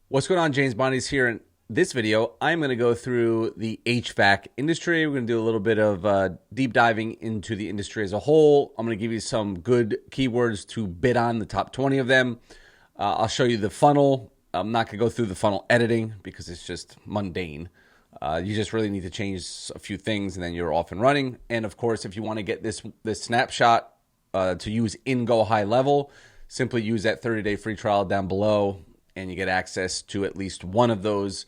What's going on? James Bondi's here. In this video, I'm going to go through the HVAC industry. We're going to do a little bit of deep diving into the industry as a whole. I'm going to give you some good keywords to bid on, the top 20 of them. I'll show you the funnel. I'm not going to go through the funnel editing because it's just mundane. You just really need to change a few things and then you're off and running. And of course, if you want to get this snapshot to use in GoHighLevel, simply use that 30-day free trial down below, and you get access to at least one of those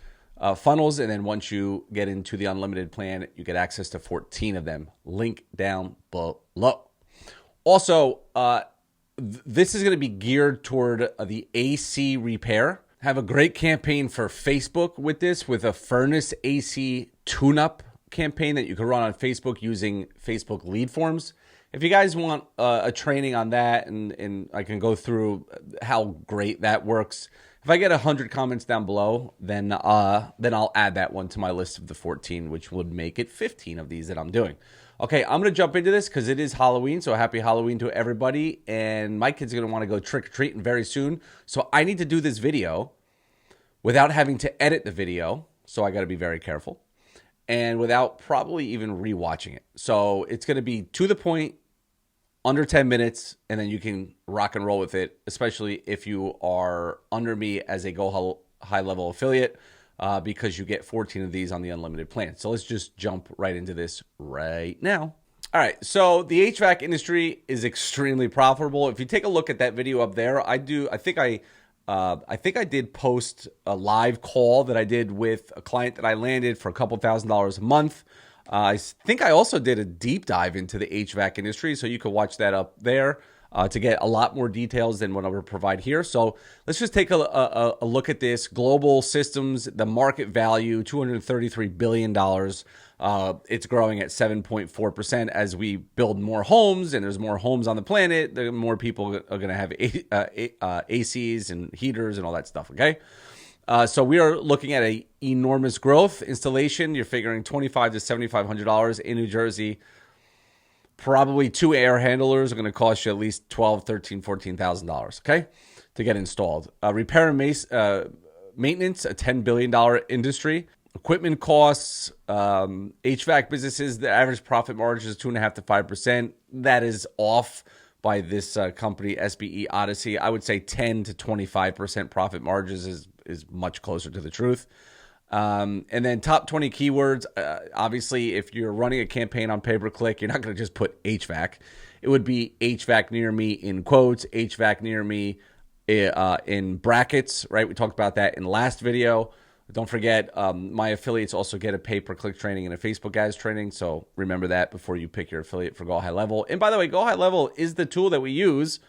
funnels. And then once you get into the unlimited plan, you get access to 14 of them. Link down below. Also, this is going to be geared toward the AC repair. Have a great campaign for Facebook with this, with a furnace AC tune-up campaign that you can run on Facebook using Facebook lead forms. If you guys want a training on that, and I can go through how great that works. If I get 100 comments down below, then I'll add that one to my list of the 14, which would make it 15 of these that I'm doing. Okay, I'm going to jump into this because it is Halloween, so happy Halloween to everybody. And my kid's going to want to go trick-or-treating very soon. So I need to do this video without having to edit the video, so I got to be very careful, and without probably even rewatching it. So it's going to be to the point, under 10 minutes, and then you can rock and roll with it, especially if you are under me as a GoHighLevel affiliate, because you get 14 of these on the unlimited plan. So let's just jump right into this right now. All right, so the HVAC industry is extremely profitable. If you take a look at that video up there, I think I did post a live call that I did with a client that I landed for a couple $1,000s a month. I think I also did a deep dive into the HVAC industry, so you can watch that up there to get a lot more details than what I'm going to provide here. So let's just take a look at this. Global systems, the market value, $233 billion. It's growing at 7.4% as we build more homes, and there's more homes on the planet. The more people are going to have ACs and heaters and all that stuff, okay? So we are looking at a enormous growth. Installation, you're figuring $2,500 to $7,500 in New Jersey. Probably 2 air handlers are going to cost you at least $12,000, $13,000, $14,000, okay, to get installed. Repair and maintenance, a $10 billion industry. Equipment costs, HVAC businesses, the average profit margin is 2.5% to 5%. That is off by this company, SBE Odyssey. I would say 10 to 25% profit margins is much closer to the truth. And then top 20 keywords. Obviously, if you're running a campaign on pay-per-click, you're not going to just put HVAC. It would be HVAC near me in quotes, HVAC near me in brackets, right? We talked about that in the last video. Don't forget, my affiliates also get a pay-per-click training and a Facebook ads training. So remember that before you pick your affiliate for GoHighLevel. And by the way, GoHighLevel is the tool that we use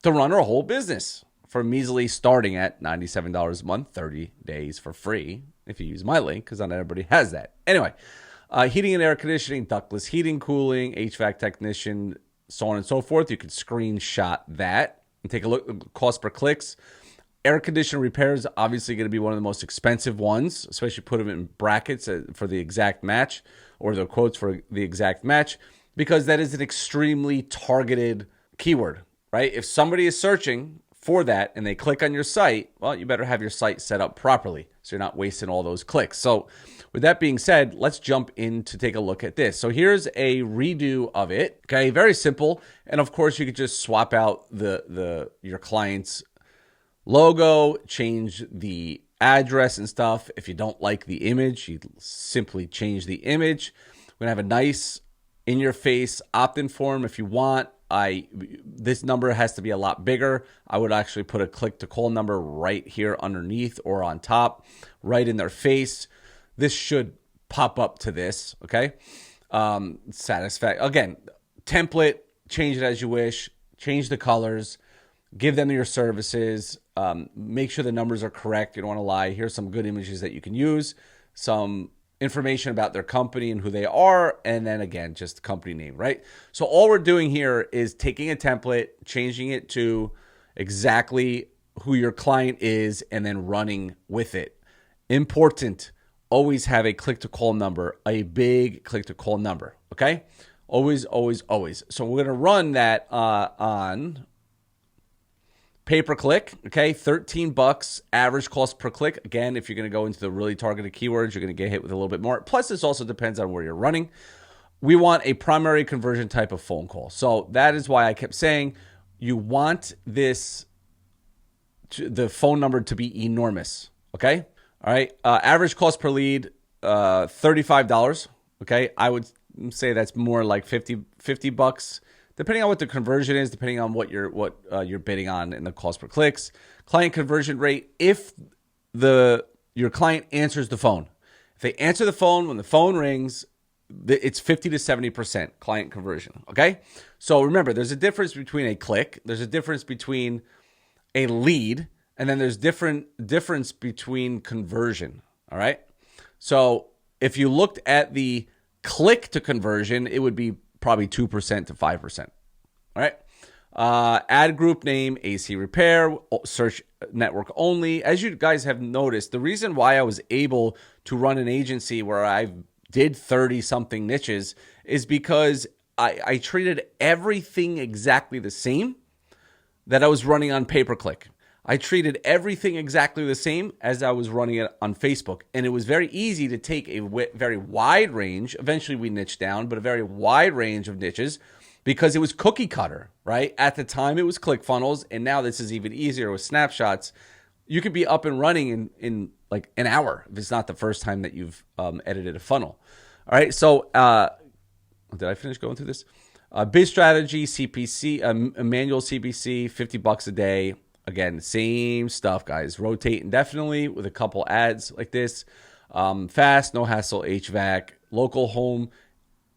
to run our whole business, for measly starting at $97 a month, 30 days for free if you use my link, because not everybody has that. Anyway, heating and air conditioning, ductless heating, cooling, HVAC technician, so on and so forth. You can screenshot that and take a look at cost per clicks. Air conditioner repairs, obviously going to be one of the most expensive ones, especially put them in brackets for the exact match, or the quotes for the exact match, because that is an extremely targeted keyword, right? If somebody is searching for that and they click on your site, well, you better have your site set up properly so you're not wasting all those clicks. So with that being said, let's jump in to take a look at this. So here's a redo of it. Okay, very simple. And of course, you could just swap out your client's logo, change the address and stuff. If you don't like the image, you simply change the image. We're gonna have a nice in-your-face opt-in form if you want. This number has to be a lot bigger. I would actually put a click to call number right here underneath or on top, right in their face. This should pop up to this, okay? Satisfaction. Again, template, change it as you wish, change the colors, give them your services, make sure the numbers are correct. You don't want to lie. Here's some good images that you can use, some information about their company and who they are, and then again, just the company name, right? So all we're doing here is taking a template, changing it to exactly who your client is, and then running with it. Important, always have a click-to-call number, a big click-to-call number, okay? Always, always, always. So we're going to run that on pay-per-click, okay, 13 bucks average cost per click. Again, if you're going to go into the really targeted keywords, you're going to get hit with a little bit more. Plus, this also depends on where you're running. We want a primary conversion type of phone call. So that is why I kept saying you want the phone number to be enormous, okay? All right, average cost per lead, $35, okay? I would say that's more like 50 bucks, depending on what the conversion is, depending on what you're bidding on in the cost per clicks. Client conversion rate, if your client answers the phone. If they answer the phone, when the phone rings, it's 50 to 70% client conversion, okay? So remember, there's a difference between a click, there's a difference between a lead, and then there's difference between conversion, all right? So if you looked at the click to conversion, it would be probably 2% to 5%, all right? Ad group name, AC repair, search network only. As you guys have noticed, the reason why I was able to run an agency where I did 30-something niches is because I treated everything exactly the same that I was running on pay-per-click. I treated everything exactly the same as I was running it on Facebook. And it was very easy to take a very wide range. Eventually we niched down, but a very wide range of niches because it was cookie cutter, right? At the time it was ClickFunnels, and now this is even easier with snapshots. You could be up and running in like an hour if it's not the first time that you've edited a funnel. All right, so did I finish going through this? Biz strategy, CPC, manual CPC, 50 bucks a day. Again, same stuff, guys. Rotate indefinitely with a couple ads like this. Fast, no hassle HVAC, local home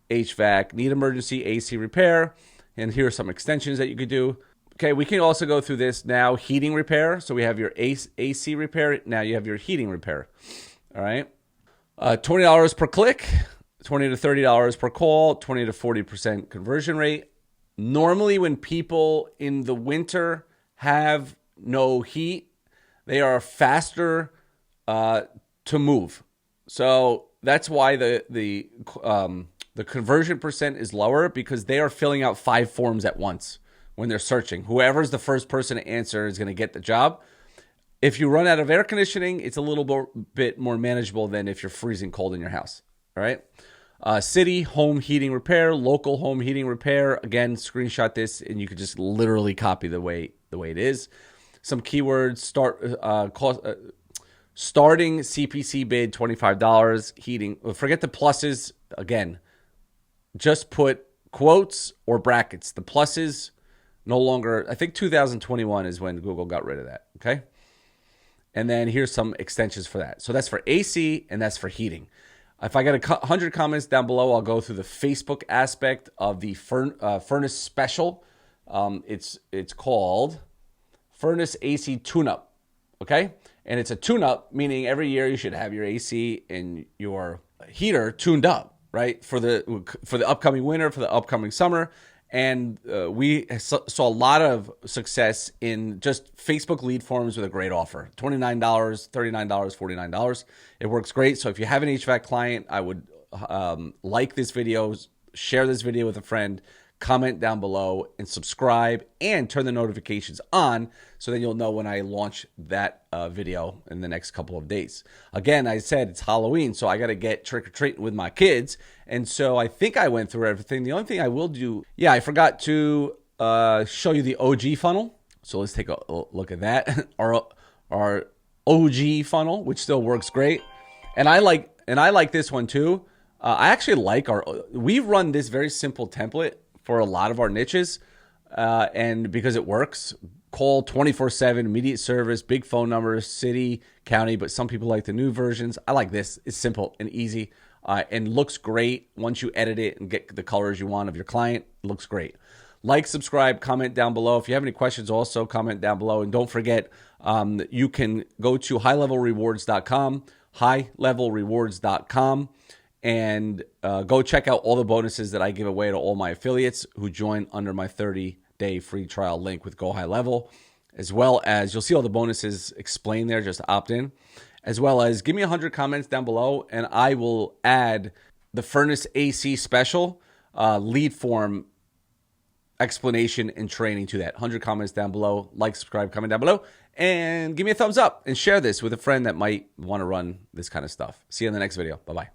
HVAC, need emergency AC repair. And here are some extensions that you could do. Okay, we can also go through this now. Heating repair. So we have your AC repair. Now you have your heating repair. All right. $20 per click, $20 to $30 per call, 20 to 40% conversion rate. Normally when people in the winter have no heat, they are faster to move. So that's why the conversion percent is lower, because they are filling out 5 forms at once when they're searching. Whoever's the first person to answer is going to get the job. If you run out of air conditioning, it's a little bit more manageable than if you're freezing cold in your house. All right. City home heating repair, local home heating repair. Again, screenshot this and you could just literally copy the way it is. Some keywords: starting CPC bid $25. Heating. Forget the pluses. Again, just put quotes or brackets. The pluses no longer. I think 2021 is when Google got rid of that. Okay. And then here's some extensions for that. So that's for AC and that's for heating. If I get 100 comments down below, I'll go through the Facebook aspect of the furnace special. It's called Furnace AC Tune-Up, okay? And it's a tune-up, meaning every year you should have your AC and your heater tuned up, right? For the upcoming winter, for the upcoming summer. And we saw a lot of success in just Facebook lead forms with a great offer. $29, $39, $49. It works great. So if you have an HVAC client, I would like this video, share this video with a friend, comment down below, and subscribe, and turn the notifications on so that you'll know when I launch that video in the next couple of days. Again, I said it's Halloween, so I got to get trick-or-treating with my kids. And so I think I went through everything. The only thing I will do, I forgot to show you the OG funnel. So let's take a look at that. Our OG funnel, which still works great. And I like this one too. I actually like we run this very simple template for a lot of our niches, and because it works. Call 24/7, immediate service, big phone numbers, city, county, but some people like the new versions. I like this. It's simple and easy, and looks great. Once you edit it and get the colors you want of your client, it looks great. Like, subscribe, comment down below. If you have any questions, also comment down below. And don't forget, you can go to HighLevelRewards.com, HighLevelRewards.com, and go check out all the bonuses that I give away to all my affiliates who join under my 30-day free trial link with GoHighLevel, as well as you'll see all the bonuses explained there. Just opt in, as well as give me 100 comments down below, and I will add the Furnace AC special lead form explanation and training to that. 100 comments down below. Like, subscribe, comment down below, and give me a thumbs up and share this with a friend that might want to run this kind of stuff. See you in the next video. Bye-bye.